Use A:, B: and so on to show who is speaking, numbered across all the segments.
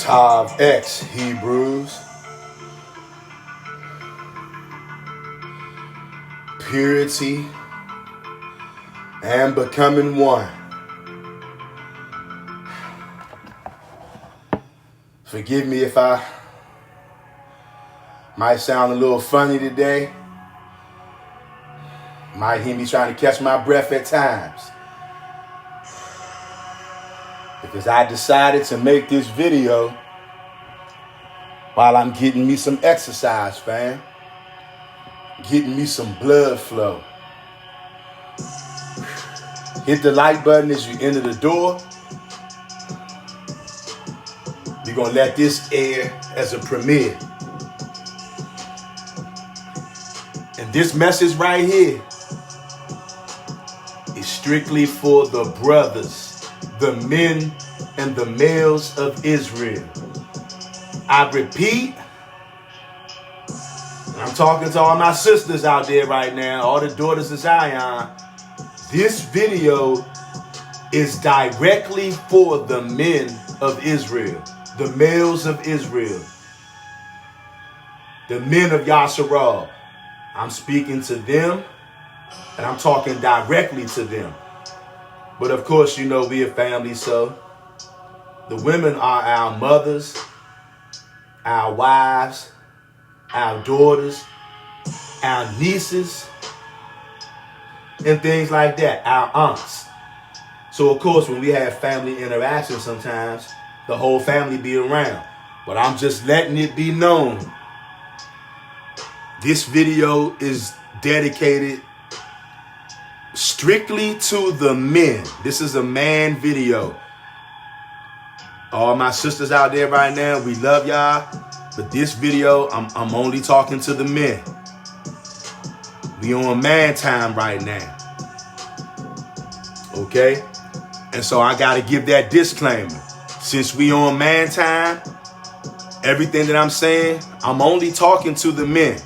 A: Tav X Hebrews. Purity and becoming one. Forgive me if I might sound a little funny today. Might hear me trying to catch my breath at times. Because I decided to make this video while I'm getting me some exercise, fam. Getting me some blood flow. Hit the like button as you enter the door. We're going to let this air as a premiere. And this message right here is strictly for the brothers, the men and the males of Israel. I repeat, I'm talking to all my sisters out there right now, all the daughters of Zion. This video is directly for the men of Israel, the males of Israel, the men of Yasharal. I'm speaking to them, and I'm talking directly to them. But of course, you know, we a family, so the women are our mothers, our wives, our daughters, our nieces, and things like that, our aunts. So of course, when we have family interaction, sometimes the whole family be around. But I'm just letting it be known, this video is dedicated strictly to the men. This is a man video. All my sisters out there right now, we love y'all. But this video, I'm only talking to the men. We on man time right now. Okay? And so I got to give that disclaimer. Since we on man time, everything that I'm saying, I'm only talking to the men.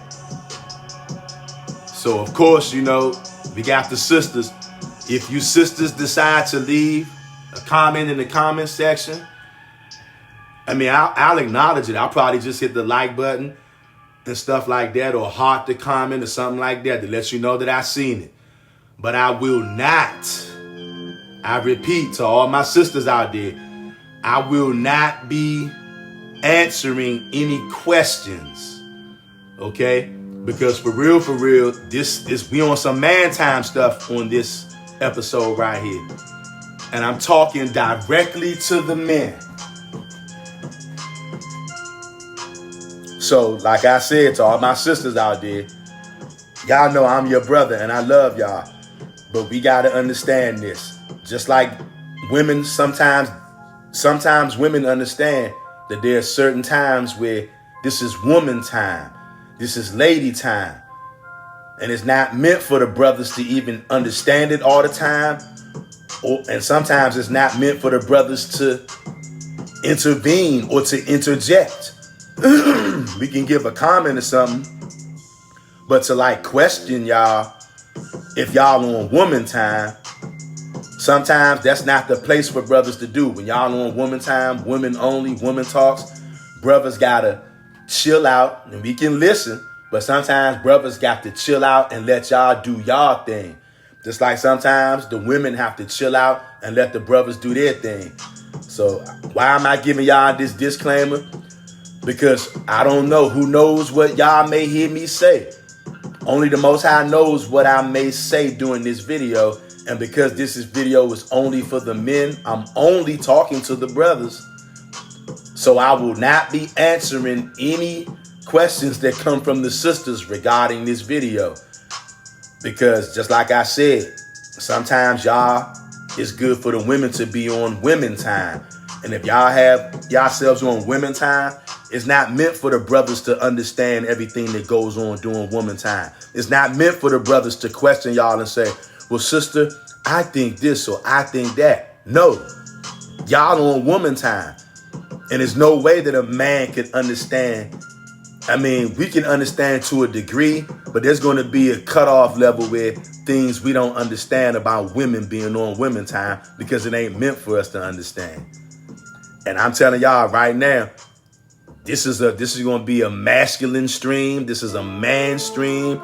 A: So of course, you know, we got the sisters. If you sisters decide to leave a comment in the comment section, I mean, I'll acknowledge it. I'll probably just hit the like button and stuff like that, or heart the comment or something like that to let you know that I seen it. But I will not, I repeat to all my sisters out there, I will not be answering any questions, okay? Because for real, this is, we on some man time stuff on this episode right here. And I'm talking directly to the men. So, like I said to all my sisters out there, y'all know I'm your brother and I love y'all. But we got to understand this. Just like women, sometimes women understand that there are certain times where this is woman time. This is lady time. And it's not meant for the brothers to even understand it all the time. And sometimes it's not meant for the brothers to intervene or to interject. We can give a comment or something, but to like question y'all, if y'all on woman time, sometimes that's not the place for brothers to do. When y'all on woman time, women only, woman talks, brothers gotta chill out, and we can listen, but sometimes brothers got to chill out and let y'all do y'all thing. Just like sometimes the women have to chill out and let the brothers do their thing. So why am I giving y'all this disclaimer? Because I don't know. Who knows what y'all may hear me say? Only the Most High knows what I may say during this video. And because this video is only for the men, I'm only talking to the brothers. So I will not be answering any questions that come from the sisters regarding this video. Because just like I said, sometimes y'all, it's good for the women to be on women time. And if y'all have yourselves on women time, it's not meant for the brothers to understand everything that goes on during woman time. It's not meant for the brothers to question y'all and say, well, sister, I think this or I think that. No, y'all on woman time. And there's no way that a man can understand. I mean, we can understand to a degree, but there's going to be a cutoff level where things we don't understand about women being on women time because it ain't meant for us to understand. And I'm telling y'all right now, this is going to be a masculine stream. This is a man stream.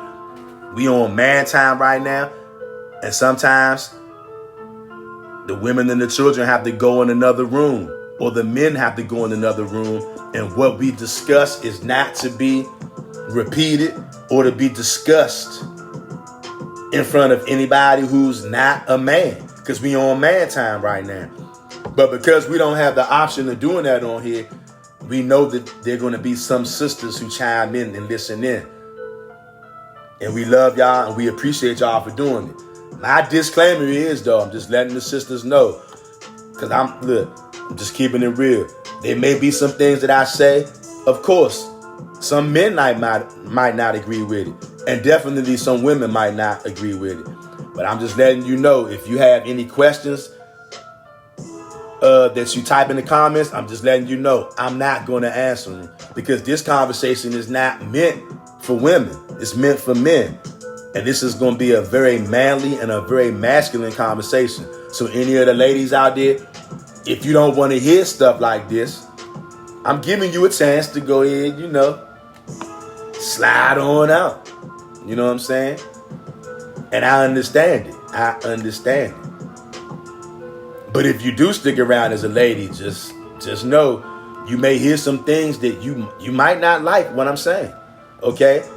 A: We on man time right now. And sometimes the women and the children have to go in another room, or the men have to go in another room. And what we discuss is not to be repeated or to be discussed in front of anybody who's not a man, because we on man time right now. But because we don't have the option of doing that on here, we know that there are going to be some sisters who chime in and listen in. And we love y'all and we appreciate y'all for doing it. My disclaimer is, though, I'm just letting the sisters know, because I'm just keeping it real. There may be some things that I say, of course, some men might not agree with it. And definitely some women might not agree with it. But I'm just letting you know, if you have any questions that you type in the comments, I'm just letting you know I'm not going to answer them, because this conversation is not meant for women. It's meant for men. And this is going to be a very manly and a very masculine conversation. So any of the ladies out there, if you don't want to hear stuff like this, I'm giving you a chance to go ahead, slide on out. You know what I'm saying? And I understand it. But if you do stick around as a lady, just know you may hear some things that you might not like what I'm saying. Okay?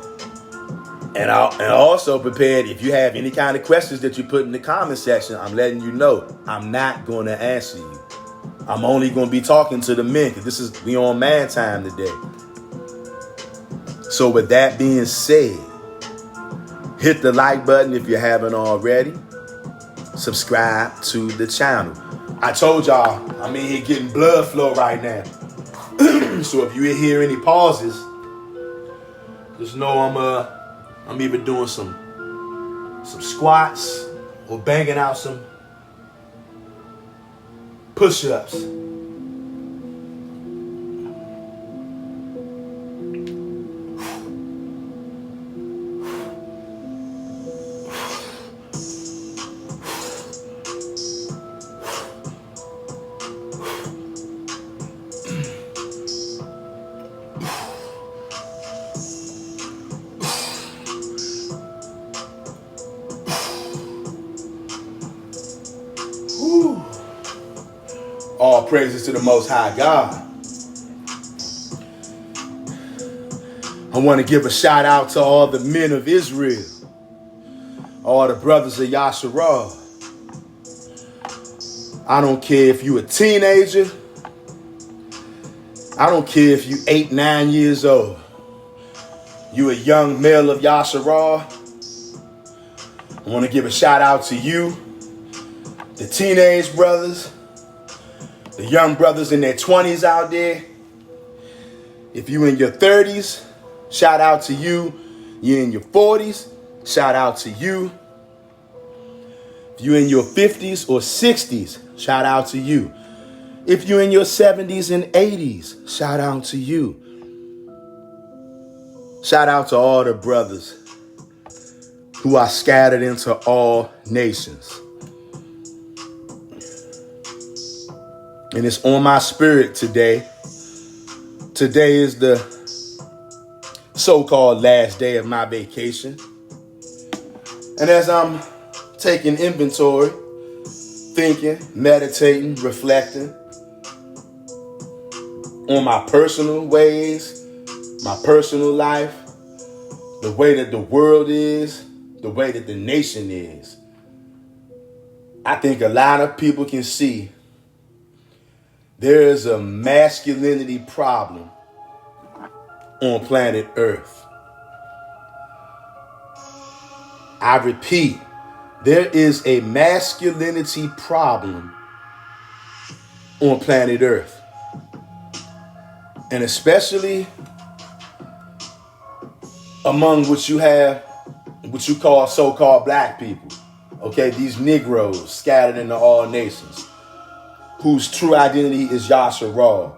A: And also prepared, if you have any kind of questions that you put in the comment section, I'm letting you know I'm not going to answer you. I'm only going to be talking to the men, because we on man time today. So with that being said, hit the like button if you haven't already. Subscribe to the channel. I told y'all, I'm in here getting blood flow right now. So if you hear any pauses, just know I'm either doing some squats or banging out some push-ups. All praises to the Most High God. I want to give a shout out to all the men of Israel, all the brothers of Yasharal. I don't care if you a teenager. I don't care if you 8, 9 years old. You a young male of Yasharal. I want to give a shout out to you, the teenage brothers, the young brothers in their 20s out there. If you in your 30s, shout out to you. You in your 40s, shout out to you. If you in your 50s or 60s, shout out to you. If you in your 70s and 80s, shout out to you. Shout out to all the brothers who are scattered into all nations. And it's on my spirit today. Today is the so-called last day of my vacation. And as I'm taking inventory, thinking, meditating, reflecting on my personal ways, my personal life, the way that the world is, the way that the nation is, I think a lot of people can see there is a masculinity problem on planet Earth. I repeat, there is a masculinity problem on planet Earth. And especially among what you call so-called black people. Okay, these Negroes scattered into all nations, whose true identity is Yasharal.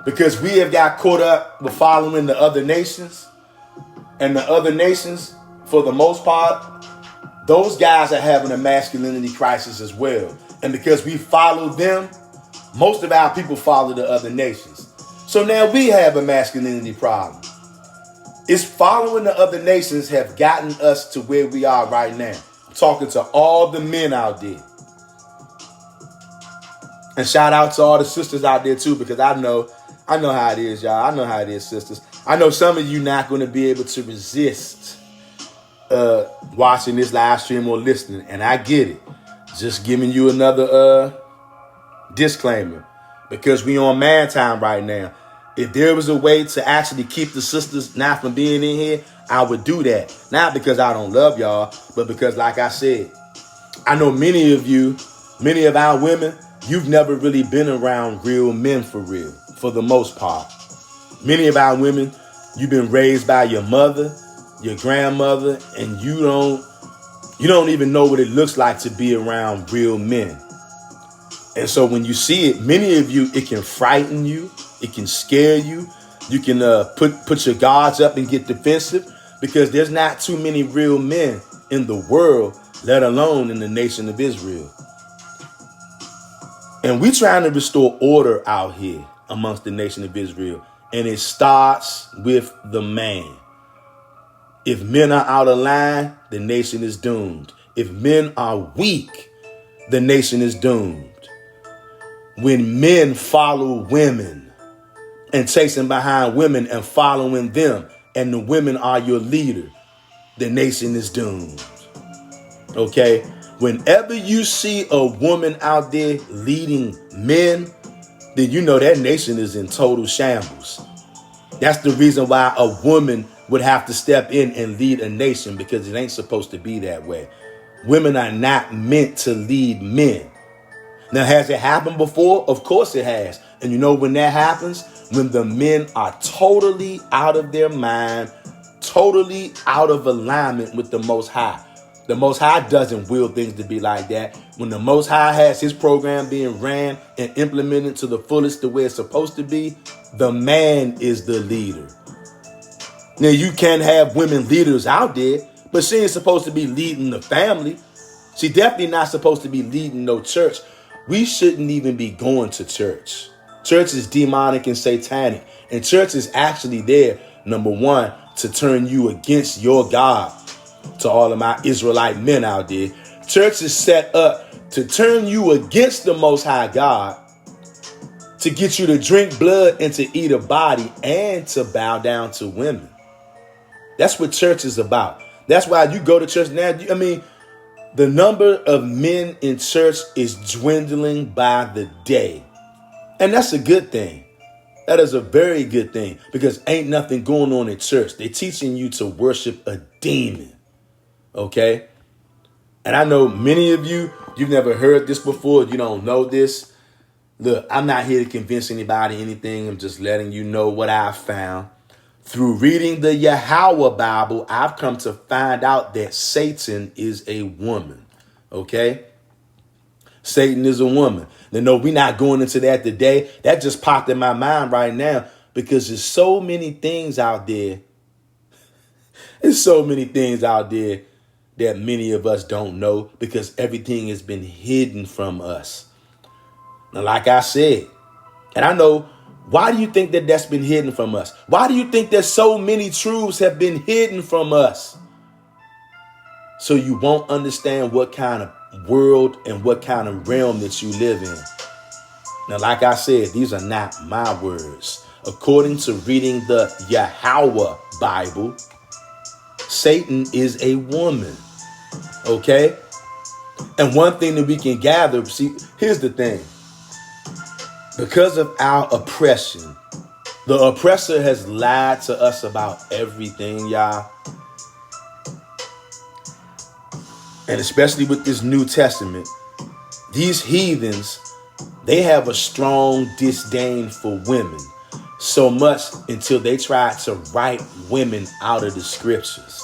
A: Because we have got caught up with following the other nations. And the other nations, for the most part, those guys are having a masculinity crisis as well. And because we follow them, Most of our people follow the other nations. So now we have a masculinity problem. It's following the other nations have gotten us to where we are right now. I'm talking to all the men out there. And shout out to all the sisters out there too, because I know how it is, y'all. I know how it is, sisters. I know some of you not going to be able to resist watching this live stream or listening, and I get it. Just giving you another disclaimer, because we on man time right now. If there was a way to actually keep the sisters not from being in here, I would do that. Not because I don't love y'all, but because, like I said, I know many of our women, you've never really been around real men for real, for the most part. Many of our women, you've been raised by your mother, your grandmother, and you don't even know what it looks like to be around real men. And so when you see it, many of you, it can frighten you. It can scare you. You can put your guards up and get defensive, because there's not too many real men in the world, let alone in the nation of Israel. And we're trying to restore order out here amongst the nation of Israel. And it starts with the man. If men are out of line, the nation is doomed. If men are weak, the nation is doomed. When men follow women and chasing behind women and following them, and the women are your leader, the nation is doomed. Okay? Whenever you see a woman out there leading men, then you know that nation is in total shambles. That's the reason why a woman would have to step in and lead a nation, because it ain't supposed to be that way. Women are not meant to lead men. Now, has it happened before? Of course it has. And you know when that happens? When the men are totally out of their mind, totally out of alignment with the Most High. The Most High doesn't will things to be like that. When the Most High has his program being ran and implemented to the fullest the way it's supposed to be, the man is the leader. Now, you can have women leaders out there, but she ain't supposed to be leading the family. She definitely not supposed to be leading no church. We shouldn't even be going to church. Church is demonic and satanic. And church is actually there, number one, to turn you against your God. To all of my Israelite men out there, church is set up to turn you against the Most High God, to get you to drink blood and to eat a body, and to bow down to women. That's what church is about. That's why you go to church now. I mean, the number of men in church is dwindling by the day. And that's a good thing. That is a very good thing, because ain't nothing going on in church. They're teaching you to worship a demon. Okay? And I know many of you, you've never heard this before. You don't know this. Look, I'm not here to convince anybody anything. I'm just letting you know what I found. Through reading the Yahweh Bible, I've come to find out that Satan is a woman. Okay? Satan is a woman. Now, no, we're not going into that today. That just popped in my mind right now, because there's so many things out there. There's so many things out there that many of us don't know, because everything has been hidden from us. Now, like I said, and I know, why do you think that that's been hidden from us? Why do you think that so many truths have been hidden from us? So you won't understand what kind of world and what kind of realm that you live in. Now, like I said, these are not my words. According to reading the Yahweh Bible, Satan is a woman. Okay? And one thing that we can gather, see, here's the thing. Because of our oppression, the oppressor has lied to us about everything, y'all. And especially with this New Testament, these heathens, they have a strong disdain for women. So much until they try to write women out of the scriptures.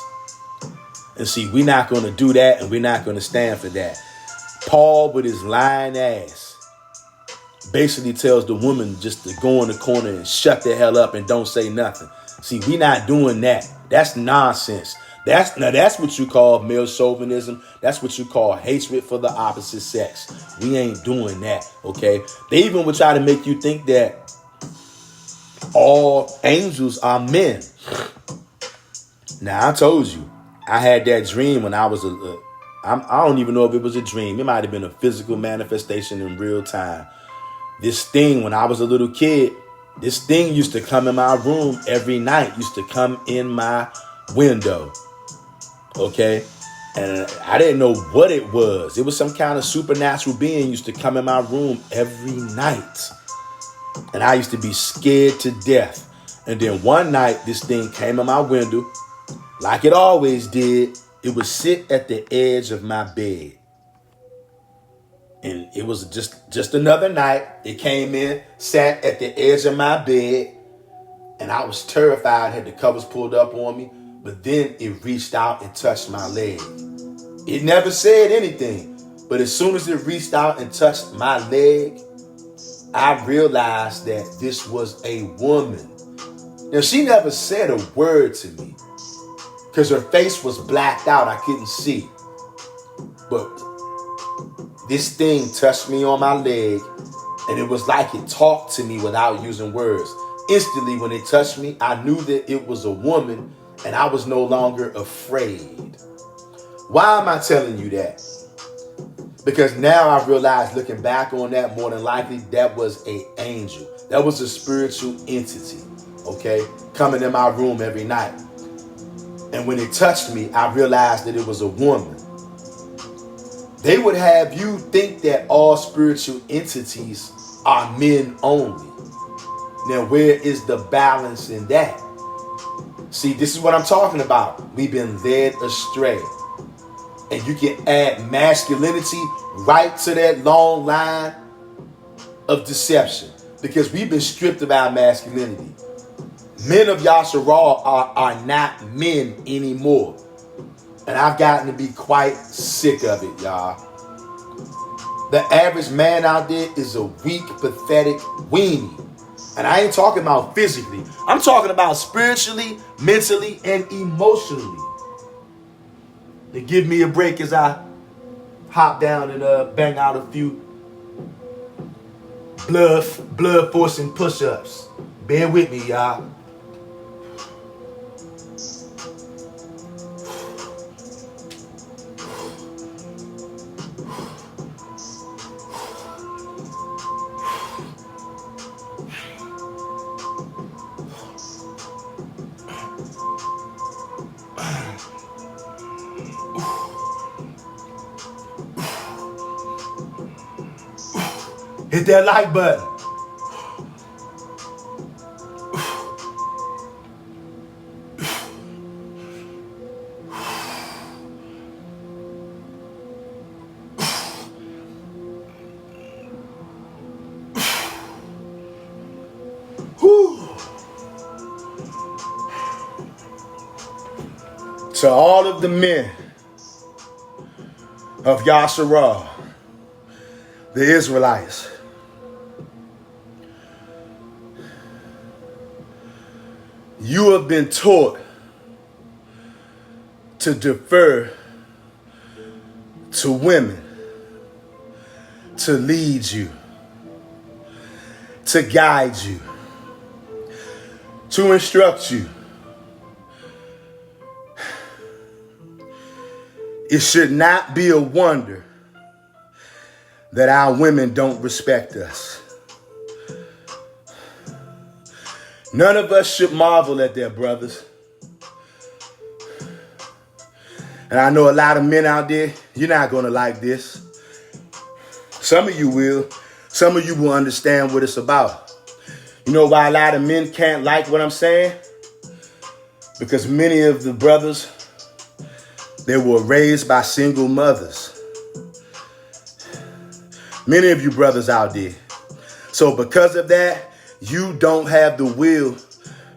A: And see, we're not going to do that, and we're not going to stand for that. Paul, with his lying ass, basically tells the woman just to go in the corner and shut the hell up and don't say nothing. See, we're not doing that. That's nonsense. That's what you call male chauvinism. That's what you call hatred for the opposite sex. We ain't doing that, okay? They even would try to make you think that all angels are men. Now, I told you, I had that dream when I was I don't even know if it was a dream. It might have been a physical manifestation in real time. This thing, when I was a little kid, this thing used to come in my room every night, used to come in my window. Okay? And I didn't know what it was. It was some kind of supernatural being used to come in my room every night. And I used to be scared to death. And then one night, this thing came in my window, like it always did. It would sit at the edge of my bed. And it was just another night. It came in, sat at the edge of my bed, and I was terrified, had the covers pulled up on me. But then it reached out and touched my leg. It never said anything. But as soon as it reached out and touched my leg, I realized that this was a woman. Now, she never said a word to me because her face was blacked out. I couldn't see. But this thing touched me on my leg, and it was like it talked to me without using words. Instantly, when it touched me, I knew that it was a woman, and I was no longer afraid. Why am I telling you that? Because now I realize, looking back on that, more than likely, that was an angel. That was a spiritual entity, okay, coming in my room every night. And when it touched me, I realized that it was a woman. They would have you think that all spiritual entities are men only. Now, where is the balance in that? See, this is what I'm talking about. We've been led astray. And you can add masculinity right to that long line of deception, because we've been stripped of our masculinity. Men of Yasharal are not men anymore. And I've gotten to be quite sick of it, y'all. The average man out there is a weak, pathetic weenie. And I ain't talking about physically. I'm talking about spiritually, mentally, and emotionally. They give me a break as I hop down and bang out a few blood forcing push-ups. Bear with me, y'all. Hit that like button. To all of the men of Yasharal, the Israelites, you have been taught to defer to women, to lead you, to guide you, to instruct you. It should not be a wonder that our women don't respect us. None of us should marvel at their brothers. And I know a lot of men out there, you're not going to like this. Some of you will. Some of you will understand what it's about. You know why a lot of men can't like what I'm saying? Because many of the brothers, they were raised by single mothers. Many of you brothers out there. So because of that, you don't have the will.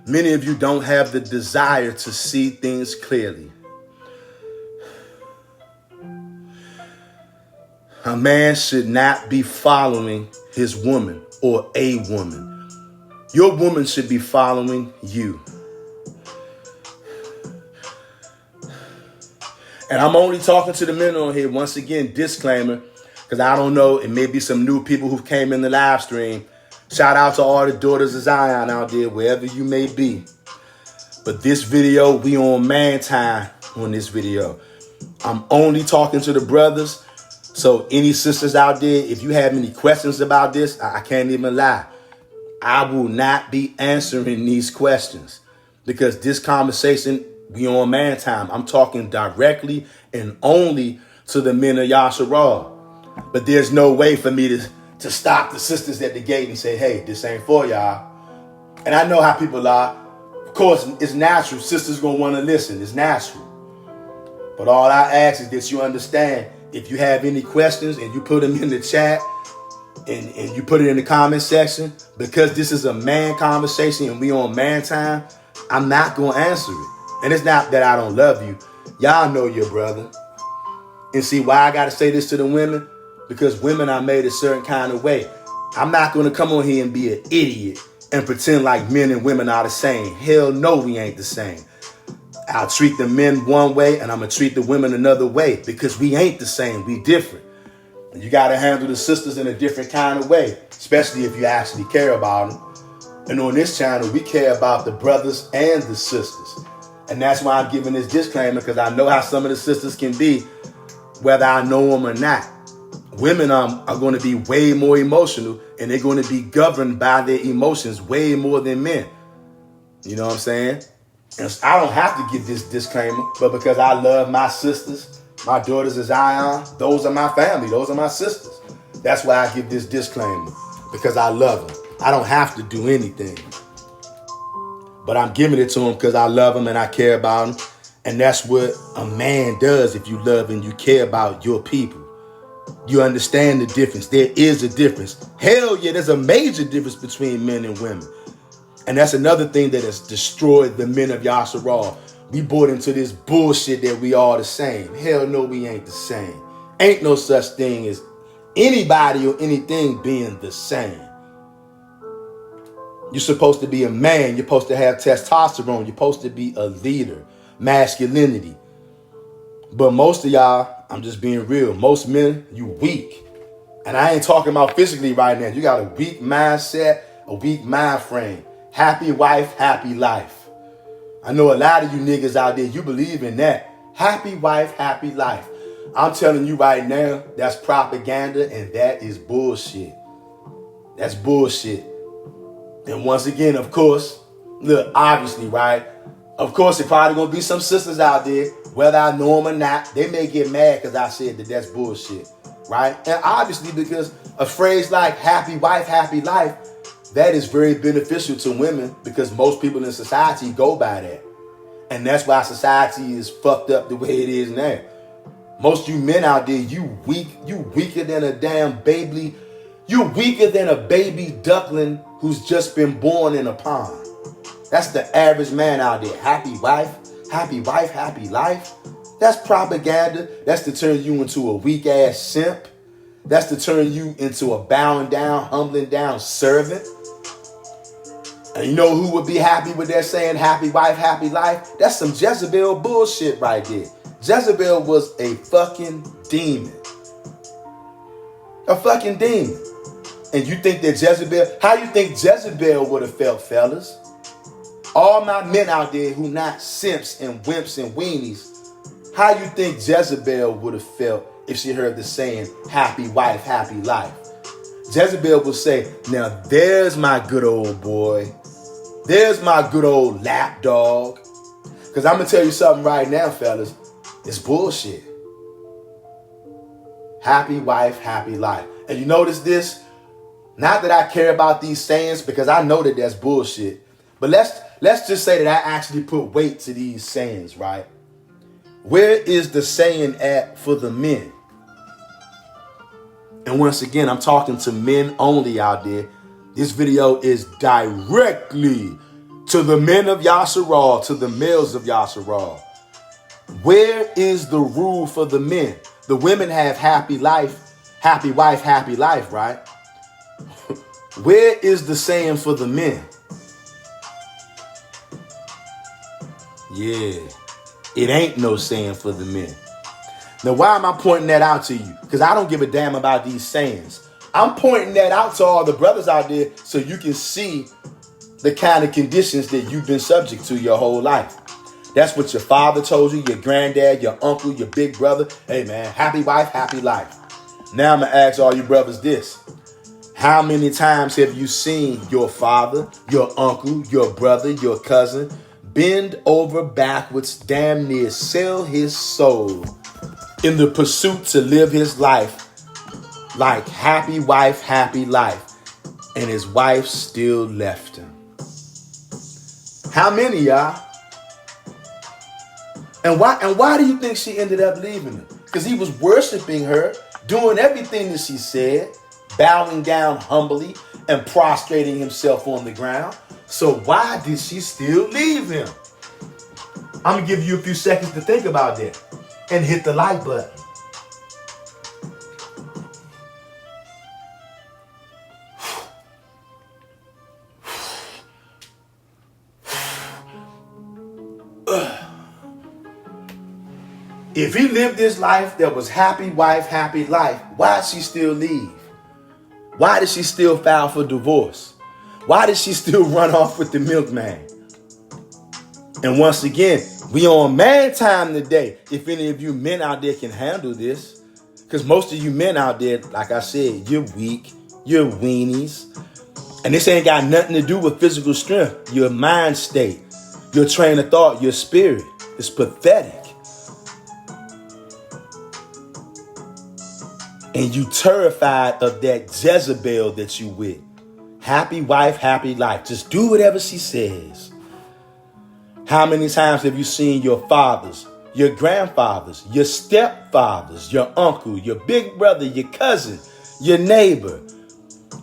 A: Many of you don't have the desire to see things clearly. A man should not be following his woman or a woman. Your woman should be following you. And I'm only talking to the men on here. Once again, disclaimer, because I don't know, it may be some new people who came in the live stream. Shout out to all the daughters of Zion out there, wherever you may be. But this video, we on man time on this video. I'm only talking to the brothers. So any sisters out there, if you have any questions about this, I can't even lie. I will not be answering these questions because this conversation, we on man time. I'm talking directly and only to the men of Yasharal. But there's no way for me to stop the sisters at the gate and say, hey, this ain't for y'all. And I know how people are. Of course, it's natural. Sisters gonna want to listen. It's natural. But all I ask is that you understand, if you have any questions and you put them in the chat and you put it in the comment section, because this is a man conversation and we on man time, I'm not going to answer it. And it's not that I don't love you. Y'all know your brother. And see why I got to say this to the women? Because women are made a certain kind of way. I'm not going to come on here and be an idiot and pretend like men and women are the same. Hell no, we ain't the same. I'll treat the men one way and I'm going to treat the women another way because we ain't the same. We different. And you got to handle the sisters in a different kind of way, especially if you actually care about them. And on this channel, we care about the brothers and the sisters. And that's why I'm giving this disclaimer, because I know how some of the sisters can be, whether I know them or not. Women are going to be way more emotional and they're going to be governed by their emotions way more than men. You know what I'm saying? And I don't have to give this disclaimer, but because I love my sisters, my daughters of Zion, those are my family, those are my sisters. That's why I give this disclaimer, because I love them. I don't have to do anything, but I'm giving it to them because I love them and I care about them. And that's what a man does if you love and you care about your people. You understand the difference. There is a difference. Hell yeah, there's a major difference between men and women. And that's another thing that has destroyed the men of Yasharal. We bought into this bullshit that we all the same. Hell no, we ain't the same. Ain't no such thing as anybody or anything being the same. You're supposed to be a man. You're supposed to have testosterone. You're supposed to be a leader. Masculinity. But most of y'all, I'm just being real, most men, you weak. And I ain't talking about physically right now. You got a weak mindset, a weak mind frame. Happy wife, happy life. I know a lot of you niggas out there, you believe in that. Happy wife, happy life. I'm telling you right now, that's propaganda and that is bullshit. That's bullshit. And once again, of course, look, obviously, right? Of course, there probably going to be some sisters out there, whether I know them or not, they may get mad because I said that that's bullshit, right? And obviously, because a phrase like happy wife, happy life, that is very beneficial to women because most people in society go by that. And that's why society is fucked up the way it is now. Most you men out there, you weaker than a damn baby. You weaker than a baby duckling who's just been born in a pond. That's the average man out there. Happy wife, happy life. That's propaganda. That's to turn you into a weak ass simp. That's to turn you into a bowing down, humbling down servant. And you know who would be happy with that saying, happy wife, happy life? That's some Jezebel bullshit right there. Jezebel was a fucking demon. A fucking demon. And you think that Jezebel, how you think Jezebel would have felt, fellas? All my men out there who not simps and wimps and weenies, how you think Jezebel would have felt if she heard the saying, happy wife, happy life? Jezebel will say, now there's my good old boy. There's my good old lap dog. Because I'm going to tell you something right now, fellas. It's bullshit. Happy wife, happy life. And you notice this? Not that I care about these sayings because I know that that's bullshit. But let's just say that I actually put weight to these sayings, right? Where is the saying at for the men? And once again, I'm talking to men only out there. This video is directly to the men of Yasharal, to the males of Yasharal. Where is the rule for the men? The women have happy life, happy wife, happy life, right? Where is the saying for the men? Yeah, it ain't no saying for the men. Now, why am I pointing that out to you? Because I don't give a damn about these sayings. I'm pointing that out to all the brothers out there so you can see the kind of conditions that you've been subject to your whole life. That's what your father told you, your granddad, your uncle, your big brother. Hey, man, happy wife, happy life. Now I'm going to ask all you brothers this. How many times have you seen your father, your uncle, your brother, your cousin bend over backwards, damn near sell his soul in the pursuit to live his life like happy wife, happy life, and his wife still left him? How many, y'all? And why do you think she ended up leaving him? Because he was worshiping her, doing everything that she said, bowing down humbly and prostrating himself on the ground. So why did she still leave him? I'm going to give you a few seconds to think about that and hit the like button. If he lived this life that was happy wife, happy life, why did she still leave? Why did she still file for divorce? Why did she still run off with the milkman? And once again, we on man time today. If any of you men out there can handle this, because most of you men out there, like I said, you're weak, you're weenies. And this ain't got nothing to do with physical strength, your mind state, your train of thought, your spirit. It's pathetic. And you terrified of that Jezebel that you with. Happy wife, happy life. Just do whatever she says. How many times have you seen your fathers, your grandfathers, your stepfathers, your uncle, your big brother, your cousin, your neighbor?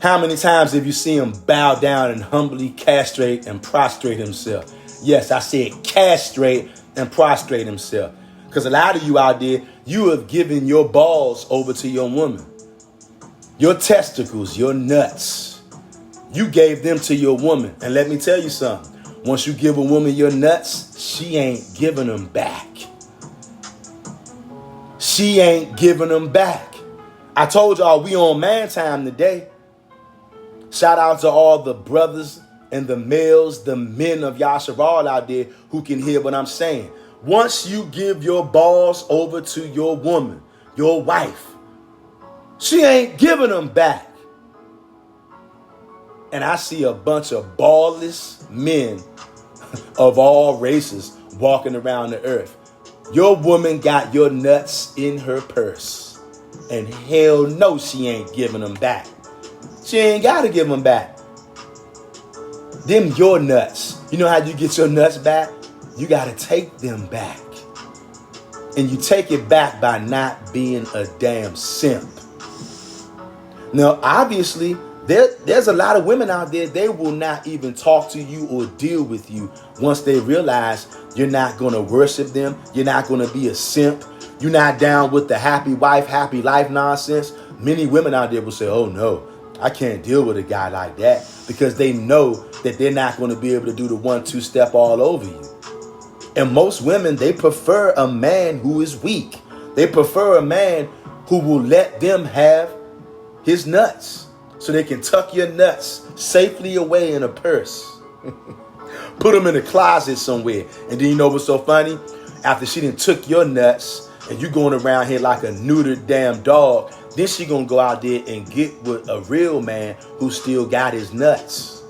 A: How many times have you seen him bow down and humbly castrate and prostrate himself? Yes, I said castrate and prostrate himself. Because a lot of you out there, you have given your balls over to your woman. Your testicles, your nuts. You gave them to your woman. And let me tell you something. Once you give a woman your nuts, she ain't giving them back. She ain't giving them back. I told y'all we on man time today. Shout out to all the brothers and the males, the men of Yasharal out there who can hear what I'm saying. Once you give your balls over to your woman, your wife, she ain't giving them back. And I see a bunch of ballless men of all races walking around the earth. Your woman got your nuts in her purse. And hell no, she ain't giving them back. She ain't got to give them back. Them your nuts. You know how you get your nuts back? You got to take them back. And you take it back by not being a damn simp. Now, obviously, there's a lot of women out there, they will not even talk to you or deal with you once they realize you're not going to worship them. You're not going to be a simp. You're not down with the happy wife, happy life nonsense. Many women out there will say, oh no, I can't deal with a guy like that, because they know that they're not going to be able to do the 1-2 step all over you. And most women, they prefer a man who is weak. They prefer a man who will let them have his nuts so they can tuck your nuts safely away in a purse. Put them in a closet somewhere. And then you know what's so funny? After she done took your nuts and you going around here like a neutered damn dog, then she gonna go out there and get with a real man who still got his nuts.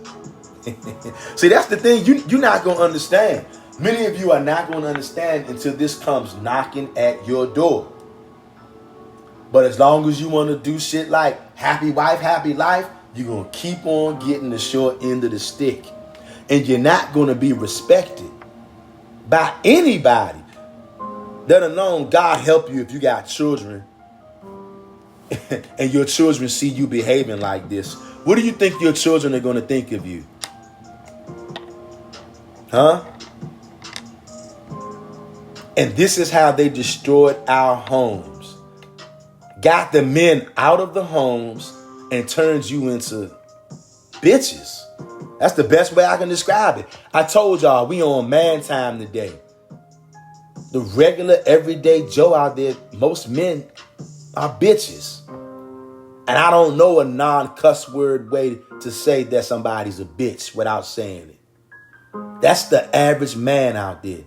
A: See, that's the thing you're not gonna understand. Many of you are not going to understand until this comes knocking at your door. But as long as you want to do shit like happy wife, happy life, you're going to keep on getting the short end of the stick. And you're not going to be respected by anybody. Let alone God help you if you got children and your children see you behaving like this. What do you think your children are going to think of you? Huh? And this is how they destroyed our homes. Got the men out of the homes and turned you into bitches. That's the best way I can describe it. I told y'all we on man time today. the regular everyday Joe out there, most men are bitches. And I don't know a non-cuss word way to say that somebody's a bitch without saying it. That's the average man out there.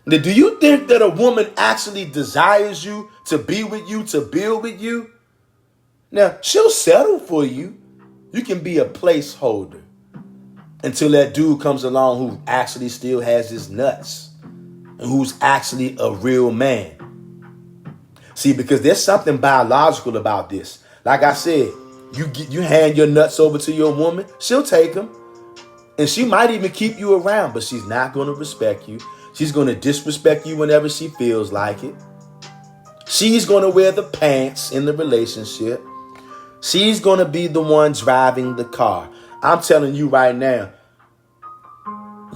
A: Now, do you think that a woman actually desires you, to be with you, to build with you? Now, she'll settle for you. You can be a placeholder until that dude comes along who actually still has his nuts and who's actually a real man. See, because there's something biological about this. Like I said, you hand your nuts over to your woman, she'll take them. And she might even keep you around, but she's not going to respect you. She's going to disrespect you whenever she feels like it. She's going to wear the pants in the relationship. She's going to be the one driving the car. I'm telling you right now,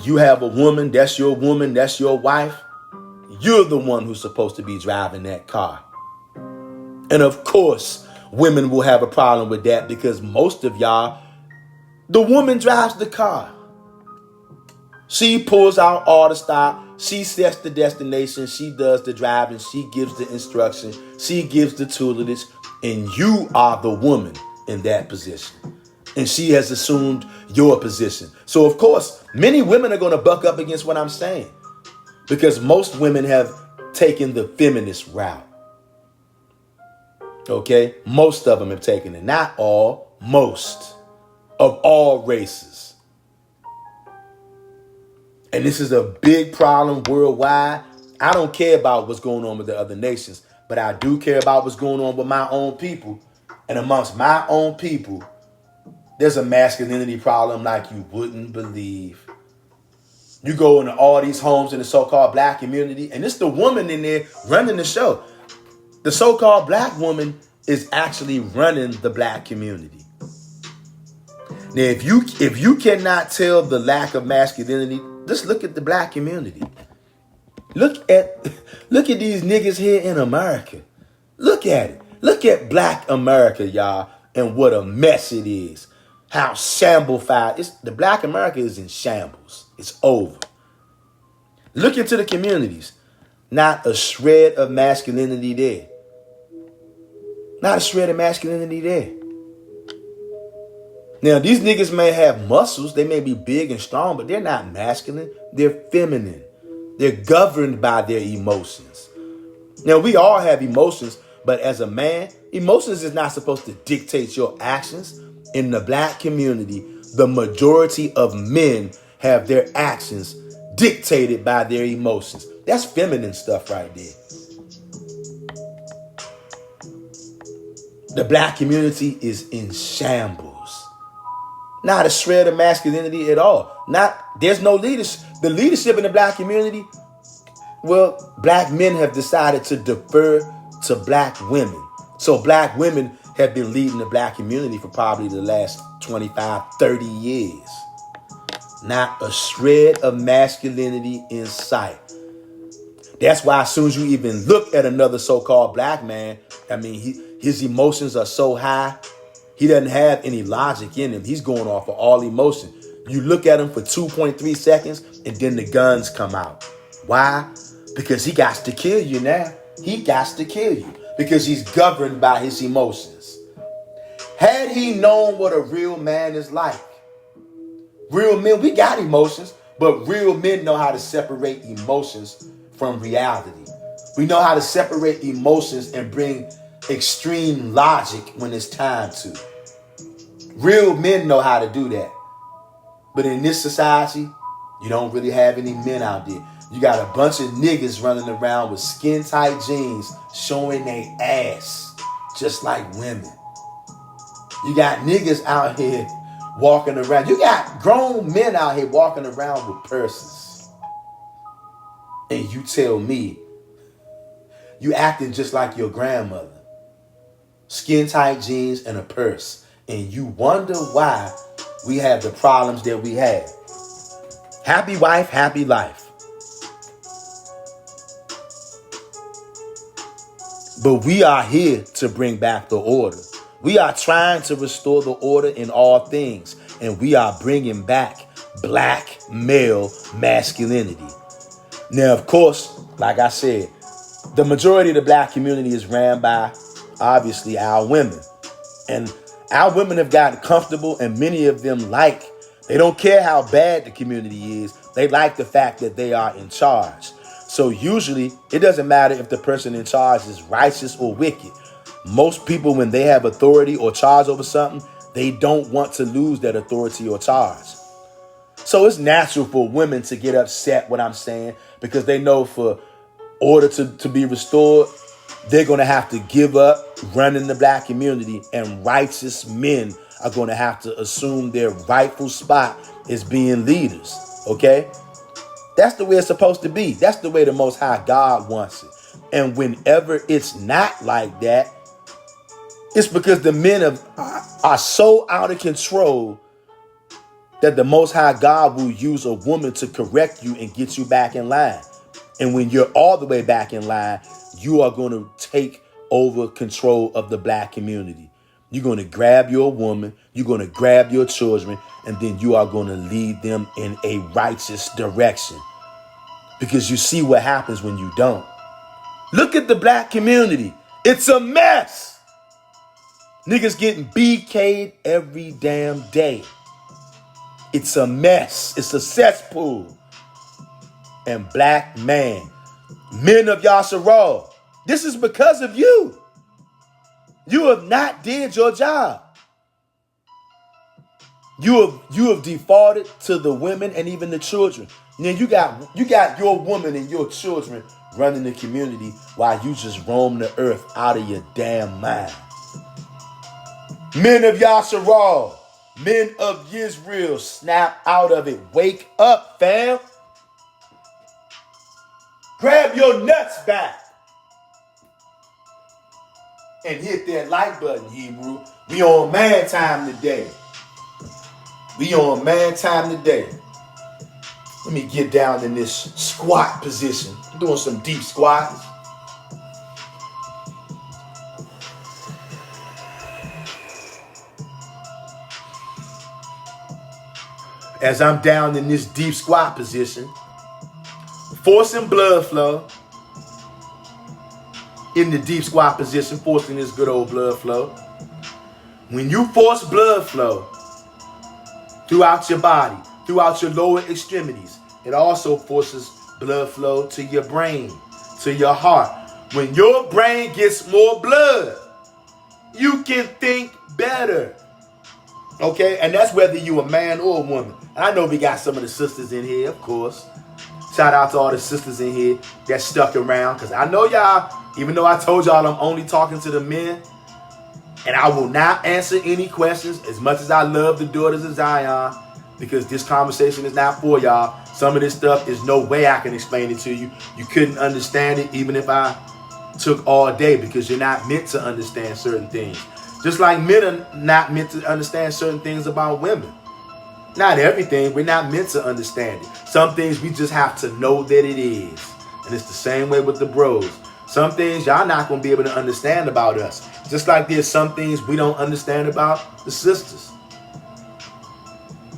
A: you have a woman, that's your wife. You're the one who's supposed to be driving that car. And of course, women will have a problem with that because most of y'all, the woman drives the car. She pulls out all the stop. She sets the destination. She does the driving. She gives the instruction. She gives the tutelage. And you are the woman in that position. And she has assumed your position. So, of course, many women are going to buck up against what I'm saying. Because most women have taken the feminist route. Okay? Most of them have taken it. Not all. Most. Of all races. And this is a big problem worldwide. I don't care about what's going on with the other nations, but I do care about what's going on with my own people. And amongst my own people, there's a masculinity problem like you wouldn't believe. You go into all these homes in the so-called black community, and it's the woman in there running the show. The so-called black woman is actually running the black community. Now, if you cannot tell the lack of masculinity, just look at the black community. Look at these niggas here in America. Look at it. Look at black America, y'all, and what a mess it is. How shamblified. The black America is in shambles. It's over. Look into the communities. Not a shred of masculinity there. Not a shred of masculinity there. Now, these niggas may have muscles. They may be big and strong, but they're not masculine. They're feminine. They're governed by their emotions. Now, we all have emotions, but as a man, emotions is not supposed to dictate your actions. In the black community, the majority of men have their actions dictated by their emotions. That's feminine stuff right there. The black community is in shambles. Not a shred of masculinity at all. There's no leadership. The leadership in the black community, well, black men have decided to defer to black women. So black women have been leading the black community for probably the last 25, 30 years. Not a shred of masculinity in sight. That's why as soon as you even look at another so-called black man, I mean, his emotions are so high, he doesn't have any logic in him. He's going off of all emotion. You look at him for 2.3 seconds and then the guns come out. Why? Because he got to kill you now. He got to kill you because he's governed by his emotions. Had he known what a real man is like, real men, we got emotions, but real men know how to separate emotions from reality. We know how to separate emotions and bring extreme logic when it's time to. Real men know how to do that. But in this society, you don't really have any men out there. You got a bunch of niggas running around with skin tight jeans showing their ass just like women. You got niggas out here walking around. You got grown men out here walking around with purses. And you tell me you acting just like your grandmother. Skin tight jeans and a purse. And you wonder why we have the problems that we have. Happy wife, happy life. But we are here to bring back the order. We are trying to restore the order in all things. And we are bringing back black male masculinity. Now, of course, like I said, the majority of the black community is ran by, obviously, our women. And our women have gotten comfortable, and many of them they don't care how bad the community is. They like the fact that they are in charge. So usually, it doesn't matter if the person in charge is righteous or wicked. Most people, when they have authority or charge over something, they don't want to lose that authority or charge. So it's natural for women to get upset, what I'm saying, because they know for order to be restored, they're going to have to give up running the black community, and righteous men are going to have to assume their rightful spot as being leaders. Okay? That's the way it's supposed to be. That's the way the Most High God wants it. And whenever it's not like that, it's because the men are so out of control that the Most High God will use a woman to correct you and get you back in line. And when you're all the way back in line, you are going to take over control of the black community. You're going to grab your woman, you're going to grab your children, and then you are going to lead them in a righteous direction. Because you see what happens when you don't. Look at the black community. It's a mess. Niggas getting BK'd every damn day. It's a mess. It's a cesspool. And black men of Yasharal, this is because of you. You have not did your job. You have defaulted to the women and even the children. And then you got your woman and your children running the community while you just roam the earth out of your damn mind. Men of Yasharal, men of Israel, snap out of it. Wake up, fam. Grab your nuts back. And hit that like button, Hebrew. We on man time today. We on man time today. Let me get down in this squat position. I'm doing some deep squats. As I'm down in this deep squat position, forcing blood flow in the deep squat position, forcing this good old blood flow. When you force blood flow throughout your body, throughout your lower extremities, it also forces blood flow to your brain, to your heart. When your brain gets more blood, you can think better. Okay? And that's whether you a man or a woman. And I know we got some of the sisters in here, of course. Shout out to all the sisters in here that stuck around. Because I know y'all, even though I told y'all I'm only talking to the men, and I will not answer any questions as much as I love the daughters of Zion, because this conversation is not for y'all. Some of this stuff is no way I can explain it to you. You couldn't understand it even if I took all day, because you're not meant to understand certain things. Just like men are not meant to understand certain things about women. Not everything. We're not meant to understand it. Some things we just have to know that it is. And it's the same way with the bros. Some things y'all not going to be able to understand about us. Just like there's some things we don't understand about the sisters.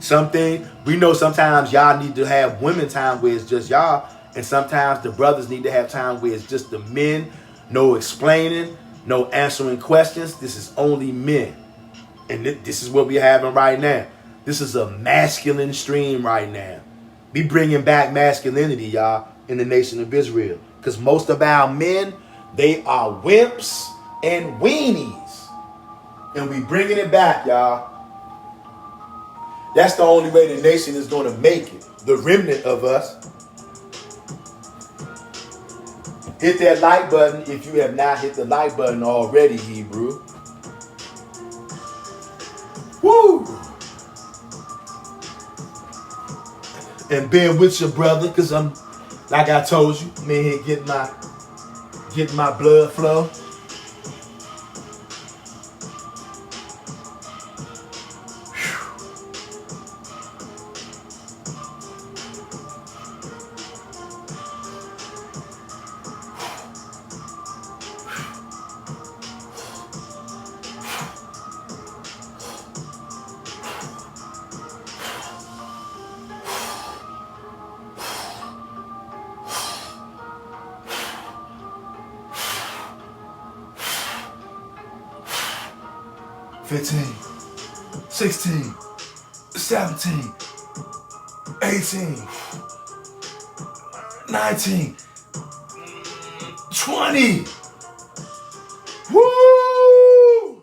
A: Some things we know sometimes y'all need to have women time where it's just y'all. And sometimes the brothers need to have time where it's just the men. No explaining. No answering questions. This is only men. And this is what we're having right now. This is a masculine stream right now. We bringing back masculinity, y'all, in the nation of Israel. Because most of our men, they are wimps and weenies. And we bringing it back, y'all. That's the only way the nation is going to make it. The remnant of us. Hit that like button if you have not hit the like button already, Hebrew. Woo! And being with your brother, because I'm, like I told you, I'm in here getting my blood flow. 15, 16, 17, 18, 19, 20. Woo!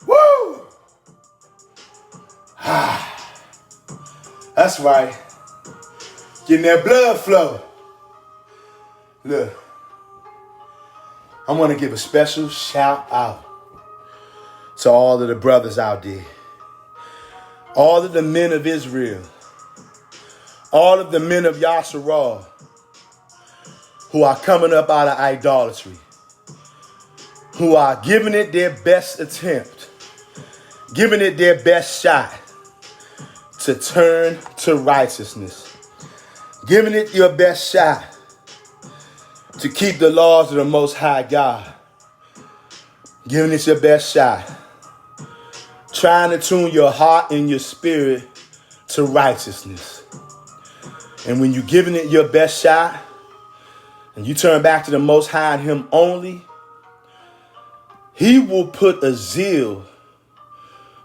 A: Woo! That's right. Getting that blood flow. Look, I want to give a special shout out to all of the brothers out there. All of the men of Israel. All of the men of Yasharal who are coming up out of idolatry. Who are giving it their best attempt. Giving it their best shot to turn to righteousness. Giving it your best shot to keep the laws of the Most High God. Giving it your best shot. Trying to tune your heart and your spirit to righteousness. And when you're giving it your best shot, and you turn back to the Most High and Him only, He will put a zeal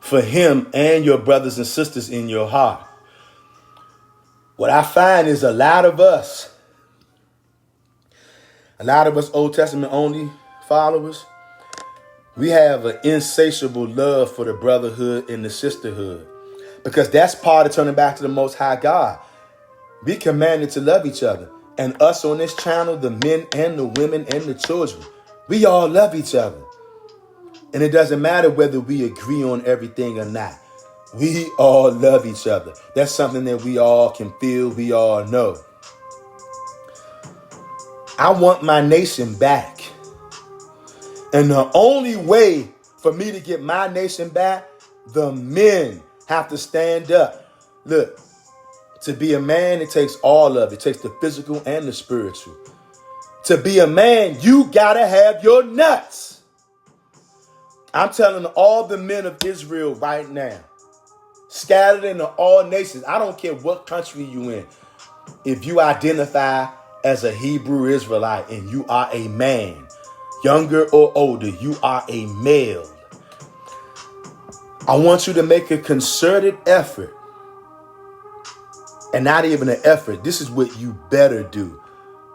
A: for Him and your brothers and sisters in your heart. What I find is a lot of us Old Testament only followers, we have an insatiable love for the brotherhood and the sisterhood. Because that's part of turning back to the Most High God. We commanded to love each other. And us on this channel, the men and the women and the children, we all love each other. And it doesn't matter whether we agree on everything or not. We all love each other. That's something that we all can feel, we all know. I want my nation back. And the only way for me to get my nation back, the men have to stand up. Look, to be a man, it takes all of it. It takes the physical and the spiritual. To be a man, you gotta have your nuts. I'm telling all the men of Israel right now, scattered into all nations, I don't care what country you in. If you identify as a Hebrew Israelite and you are a man, younger or older, you are a male, I want you to make a concerted effort. And not even an effort. This is what you better do.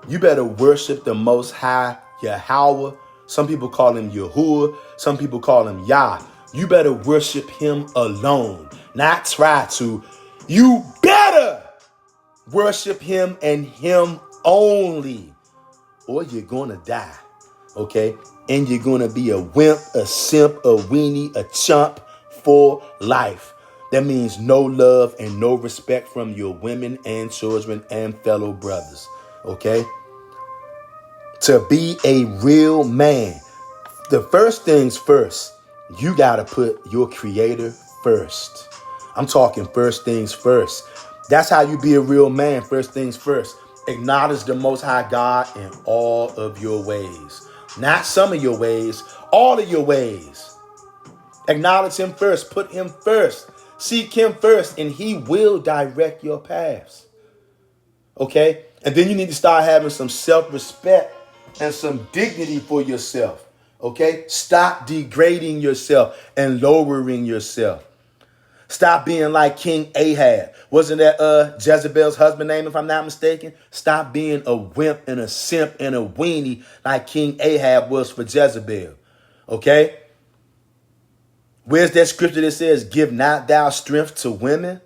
A: You better worship the Most High, Yahweh. Some people call him Yahuwah. Some people call him Yah. You better worship him alone. Not try to. You better worship him and him only. Or you're going to die. Okay? And you're going to be a wimp, a simp, a weenie, a chump for life. That means no love and no respect from your women and children and fellow brothers. Okay? To be a real man, the first things first, you got to put your creator first. I'm talking first things first. That's how you be a real man. First things first. Acknowledge the Most High God in all of your ways. Not some of your ways, all of your ways. Acknowledge him first. Put him first. Seek him first, and he will direct your paths. Okay? And then you need to start having some self-respect and some dignity for yourself. Okay? Stop degrading yourself and lowering yourself. Stop being like King Ahab. Wasn't that Jezebel's husband name, if I'm not mistaken? Stop being a wimp and a simp and a weenie like King Ahab was for Jezebel. Okay? Where's that scripture that says, give not thou strength to women?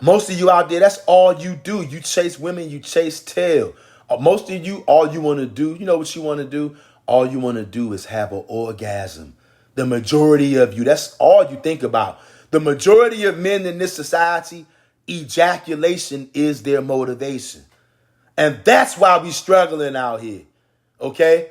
A: Most of you out there, that's all you do. You chase women, you chase tail. Most of you, all you want to do, you know what you want to do? All you want to do is have an orgasm. The majority of you, that's all you think about. The majority of men in this society, ejaculation is their motivation. And that's why we struggling out here. Okay?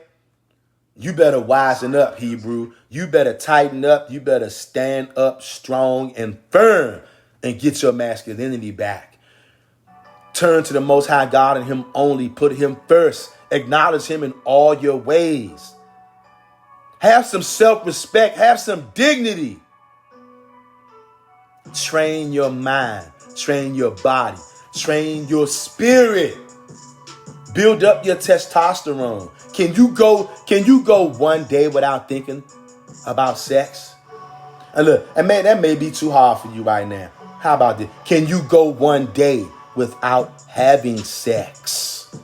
A: You better wisen up, Hebrew. You better tighten up. You better stand up strong and firm and get your masculinity back. Turn to the Most High God and him only. Put him first. Acknowledge him in all your ways. Have some self-respect. Have some dignity. Train your mind. Train your body. Train your spirit. Build up your testosterone. Can you go one day without thinking about sex? And look, and man, that may be too hard for you right now. How about this? Can you go one day without having sex?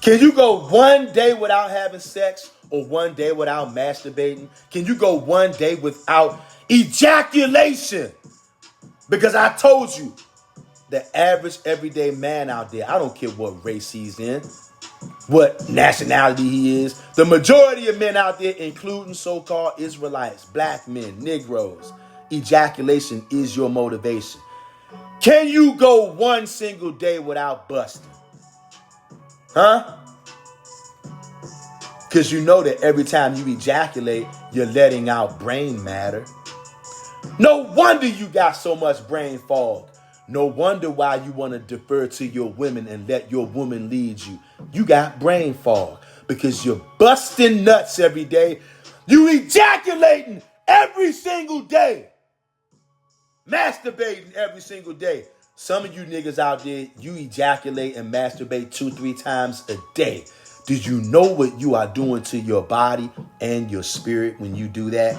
A: Can you go one day without having sex or one day without masturbating? Can you go one day without ejaculation? Because I told you, the average everyday man out there, I don't care what race he's in, what nationality he is, the majority of men out there, including so-called Israelites, black men, Negroes, ejaculation is your motivation. Can you go one single day without busting? Huh? Because you know that every time you ejaculate, you're letting out brain matter. No wonder you got so much brain fog. No wonder why you want to defer to your women and let your woman lead you. You got brain fog because you're busting nuts every day. You ejaculating every single day. Masturbating every single day. Some of you niggas out there, you ejaculate and masturbate 2-3 times a day. Did you know what you are doing to your body and your spirit when you do that?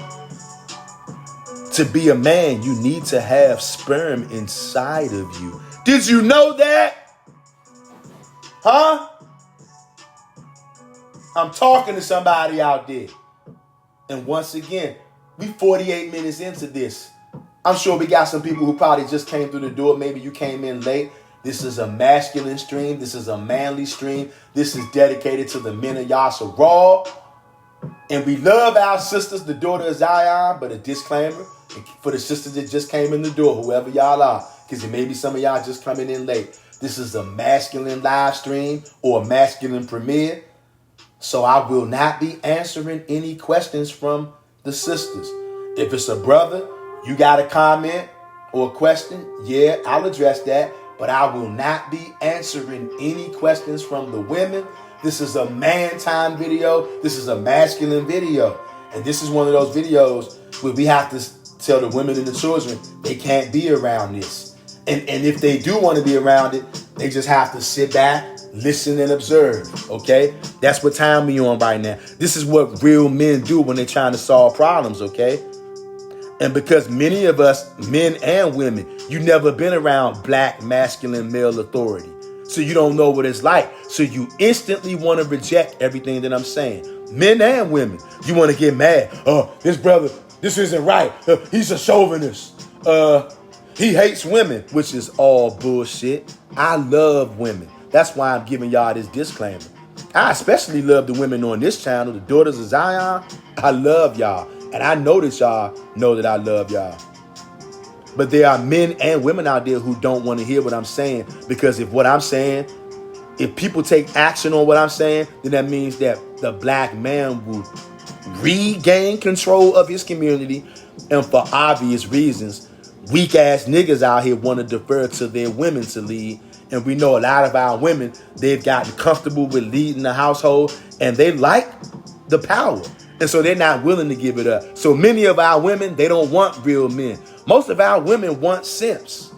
A: To be a man, you need to have sperm inside of you. Did you know that? Huh? I'm talking to somebody out there. And once again, we 48 minutes into this. I'm sure we got some people who probably just came through the door. Maybe you came in late. This is a masculine stream. This is a manly stream. This is dedicated to the men of Yasharal. And we love our sisters, the daughter of Zion, but a disclaimer for the sisters that just came in the door, whoever y'all are, because there may be some of y'all just coming in late. This is a masculine live stream or a masculine premiere. So I will not be answering any questions from the sisters. If it's a brother, you got a comment or a question, yeah, I'll address that. But I will not be answering any questions from the women. This is a man time video. This is a masculine video. And this is one of those videos where we have to tell the women and the children they can't be around this. And if they do want to be around it, they just have to sit back, listen and observe. Okay? That's what time we on right now. This is what real men do when they're trying to solve problems, okay? And because many of us, men and women, you never been around black masculine male authority. So you don't know what it's like. So you instantly want to reject everything that I'm saying. Men and women, you want to get mad. Oh, this brother, this isn't right. He's a chauvinist. He hates women, which is all bullshit. I love women. That's why I'm giving y'all this disclaimer. I especially love the women on this channel, the daughters of Zion. I love y'all. And I know that y'all know that I love y'all. But there are men and women out there who don't want to hear what I'm saying. Because if what I'm saying, if people take action on what I'm saying, then that means that the black man will regain control of his community. And for obvious reasons, weak ass niggas out here want to defer to their women to lead. And we know a lot of our women, they've gotten comfortable with leading the household and they like the power. And so they're not willing to give it up. So many of our women, they don't want real men. Most of our women want simps.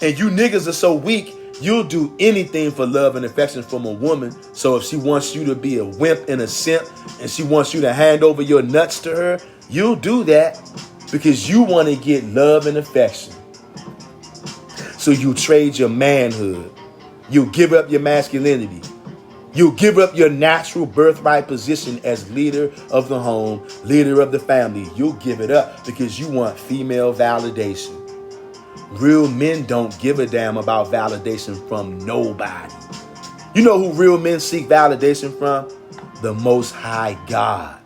A: And you niggas are so weak, you'll do anything for love and affection from a woman. So if she wants you to be a wimp and a simp, and she wants you to hand over your nuts to her, you'll do that because you want to get love and affection. So you trade your manhood. You give up your masculinity. You give up your natural birthright position as leader of the home, leader of the family. You'll give it up because you want female validation. Real men don't give a damn about validation from nobody. You know who real men seek validation from? The Most High God.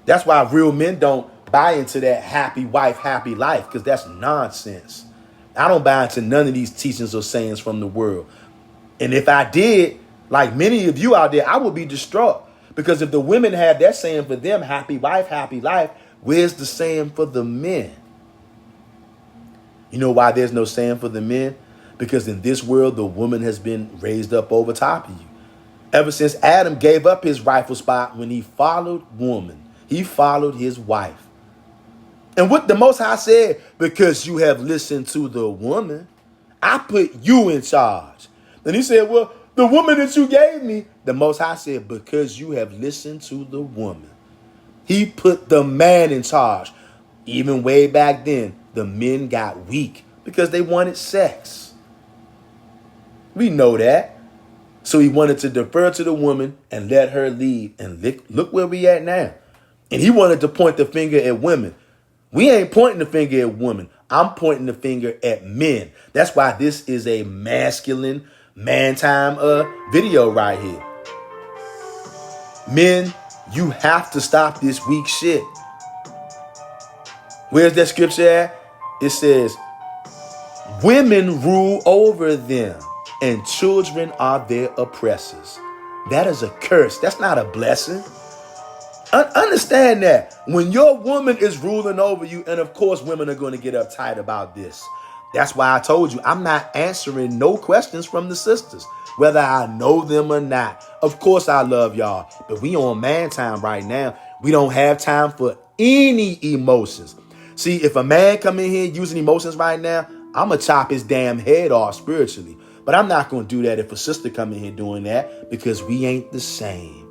A: That's why real men don't buy into that happy wife, happy life, because that's nonsense. I don't buy into none of these teachings or sayings from the world. And if I did, like many of you out there, I would be distraught. Because if the women have that saying for them, happy wife, happy life, where's the saying for the men? You know why there's no saying for the men? Because in this world, the woman has been raised up over top of you. Ever since Adam gave up his rightful spot when he followed woman, he followed his wife. And what the Most High said, because you have listened to the woman, I put you in charge. Then he said, well, the woman that you gave me, the Most High said, because you have listened to the woman. He put the man in charge. Even way back then, the men got weak because they wanted sex. We know that. So he wanted to defer to the woman and let her lead. And look where we at now. And he wanted to point the finger at women. We ain't pointing the finger at women. I'm pointing the finger at men. That's why this is a masculine man time video right here. Men, you have to stop this weak shit. Where's that scripture at? It says, women rule over them, and children are their oppressors. That is a curse. That's not a blessing. Understand that. When your woman is ruling over you, and of course women are going to get uptight about this. That's why I told you I'm not answering no questions from the sisters, whether I know them or not. Of course I love y'all, but we on man time right now. We don't have time for any emotions. See, if a man come in here using emotions right now, I'm going to chop his damn head off spiritually. But I'm not going to do that if a sister come in here doing that, because we ain't the same.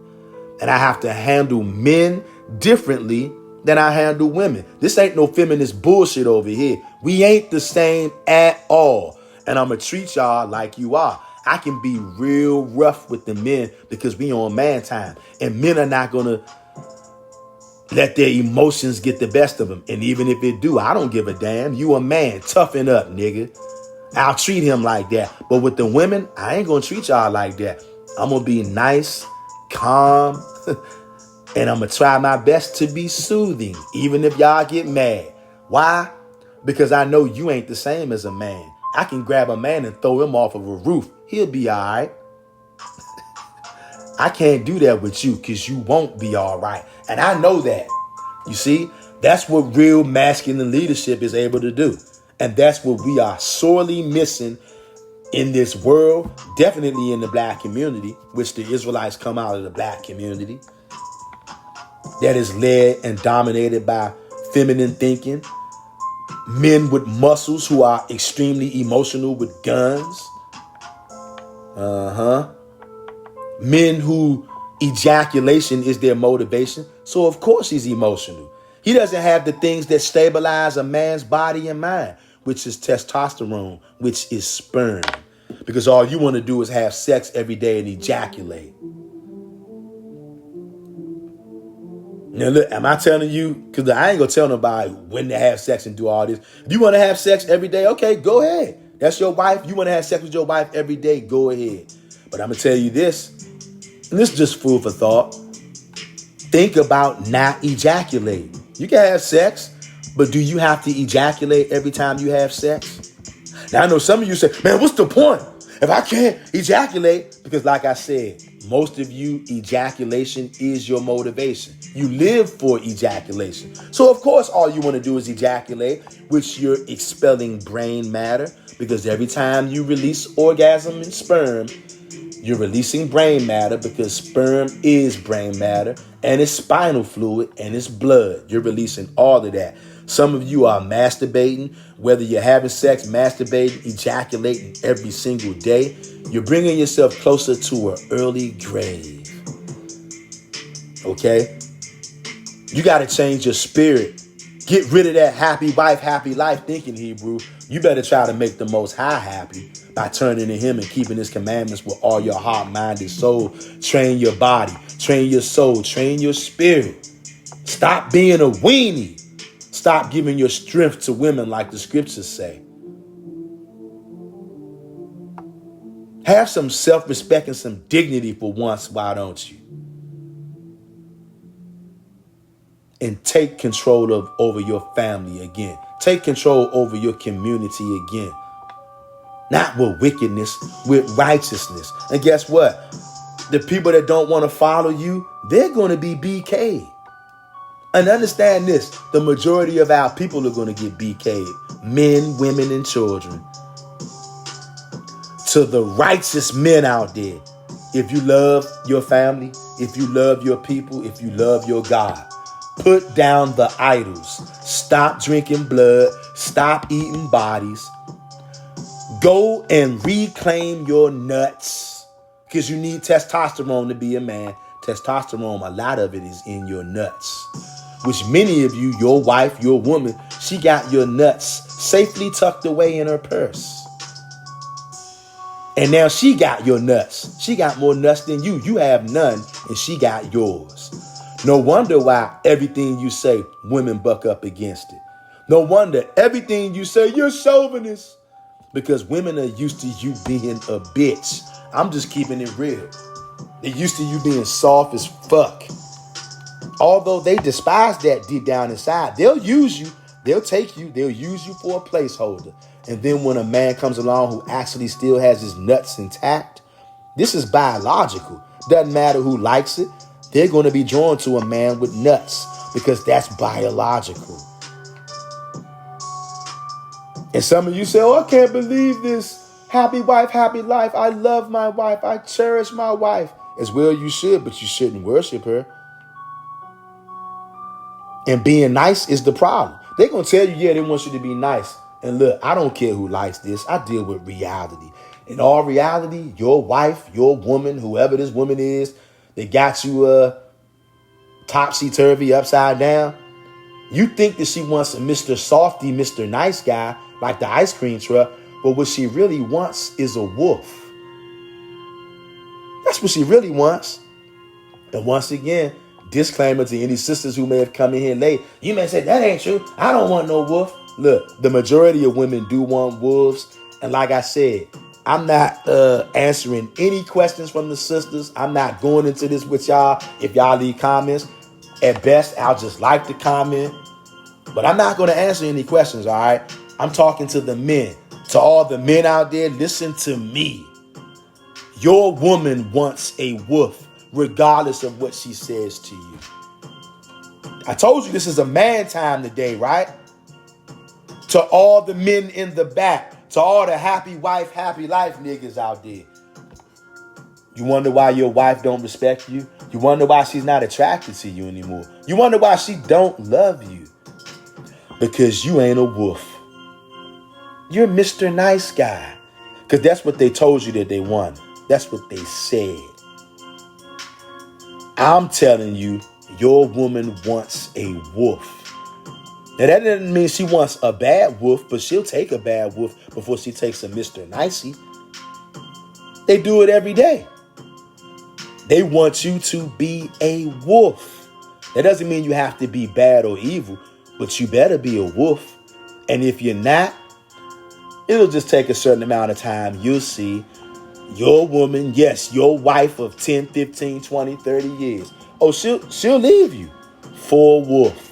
A: And I have to handle men differently than I handle women. This ain't no feminist bullshit over here. We ain't the same at all. And I'm going to treat y'all like you are. I can be real rough with the men because we on man time. And men are not going to let their emotions get the best of them. And even if it do, I don't give a damn. You a man. Toughen up, nigga. I'll treat him like that. But with the women, I ain't going to treat y'all like that. I'm going to be nice, calm, and I'm going to try my best to be soothing, even if y'all get mad. Why? Because I know you ain't the same as a man. I can grab a man and throw him off of a roof. He'll be all right. I can't do that with you because you won't be all right. And I know that. You see, that's what real masculine leadership is able to do. And that's what we are sorely missing in this world, definitely in the black community, which the Israelites come out of the black community that is led and dominated by feminine thinking, men with muscles who are extremely emotional with guns. Men who ejaculation is their motivation. So of course he's emotional. He doesn't have the things that stabilize a man's body and mind, which is testosterone, which is sperm. Because all you want to do is have sex every day and ejaculate. Now look, am I telling you? Because I ain't going to tell nobody when to have sex and do all this. If you want to have sex every day, okay, go ahead. That's your wife. You want to have sex with your wife every day, go ahead. But I'm going to tell you this, and this is just food for thought. Think about not ejaculating. You can have sex, but do you have to ejaculate every time you have sex? Now, I know some of you say, man, what's the point if I can't ejaculate? Because like I said, most of you, ejaculation is your motivation. You live for ejaculation. So, of course, all you want to do is ejaculate, which you're expelling brain matter. Because every time you release orgasm and sperm, you're releasing brain matter, because sperm is brain matter and it's spinal fluid and it's blood. You're releasing all of that. Some of you are masturbating, whether you're having sex, masturbating, ejaculating every single day. You're bringing yourself closer to an early grave. Okay? You got to change your spirit. Get rid of that happy wife, happy life thinking, Hebrew. You better try to make the Most High happy by turning to him and keeping his commandments with all your heart, mind, and soul. Train your body, train your soul, train your spirit. Stop being a weenie. Stop giving your strength to women like the scriptures say. Have some self-respect and some dignity for once, why don't you? And take control over your family again. Take control over your community again. Not with wickedness, with righteousness. And guess what? The people that don't want to follow you, they're going to be BK'd. And understand this, the majority of our people are going to get BK'd. Men, women, and children. To the righteous men out there, if you love your family, if you love your people, if you love your God, put down the idols. Stop drinking blood. Stop eating bodies. Go and reclaim your nuts, because you need testosterone to be a man. Testosterone, a lot of it is in your nuts. Which many of you, your wife, your woman, she got your nuts safely tucked away in her purse. And now she got your nuts. She got more nuts than you. You have none, and she got yours. No wonder why everything you say, women buck up against it. No wonder everything you say, you're chauvinist. Because women are used to you being a bitch. I'm just keeping it real. They're used to you being soft as fuck. Although they despise that deep down inside, they'll use you. They'll take you. They'll use you for a placeholder. And then when a man comes along who actually still has his nuts intact, this is biological. Doesn't matter who likes it. They're going to be drawn to a man with nuts because that's biological. And some of you say, oh, I can't believe this. Happy wife, happy life. I love my wife. I cherish my wife. As well you should, but you shouldn't worship her. And being nice is the problem. They're going to tell you, yeah, they want you to be nice. And look, I don't care who likes this. I deal with reality. In all reality, your wife, your woman, whoever this woman is, they got you topsy-turvy, upside down. You think that she wants a Mr. Softy, Mr. Nice Guy, like the ice cream truck. But what she really wants is a wolf. That's what she really wants. And once again, disclaimer to any sisters who may have come in here late. You may say, that ain't true. I don't want no wolf. Look, the majority of women do want wolves. And like I said, I'm not answering any questions from the sisters. I'm not going into this with y'all. If y'all leave comments, at best, I'll just like the comment. But I'm not going to answer any questions, all right? I'm talking to the men. To all the men out there, listen to me. Your woman wants a wolf, regardless of what she says to you. I told you this is a man time today, right? To all the men in the back, to all the happy wife, happy life niggas out there. You wonder why your wife don't respect you? You wonder why she's not attracted to you anymore? You wonder why she don't love you? Because you ain't a wolf. You're Mr. Nice Guy. Because that's what they told you that they want. That's what they said. I'm telling you, your woman wants a wolf. Now, that doesn't mean she wants a bad wolf, but she'll take a bad wolf before she takes a Mr. Nicey. They do it every day. They want you to be a wolf. That doesn't mean you have to be bad or evil, but you better be a wolf. And if you're not, it'll just take a certain amount of time. You'll see your woman, yes, your wife of 10, 15, 20, 30 years. Oh, she'll leave you for a wolf.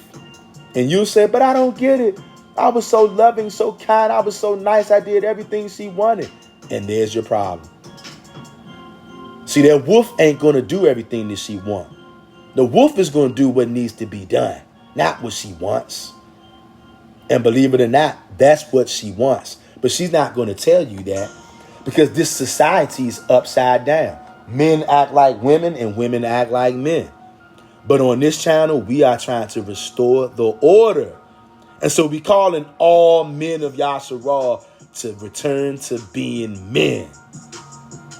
A: And you'll say, but I don't get it. I was so loving, so kind. I was so nice. I did everything she wanted. And there's your problem. See, that wolf ain't going to do everything that she wants. The wolf is going to do what needs to be done, not what she wants. And believe it or not, that's what she wants. But she's not going to tell you that because this society is upside down. Men act like women and women act like men. But on this channel, we are trying to restore the order. And so we calling all men of Yasharal to return to being men.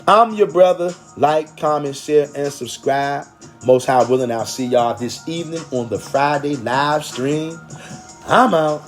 A: I'm your brother. Like, comment, share, and subscribe. Most High willing, I'll see y'all this evening on the Friday live stream. I'm out.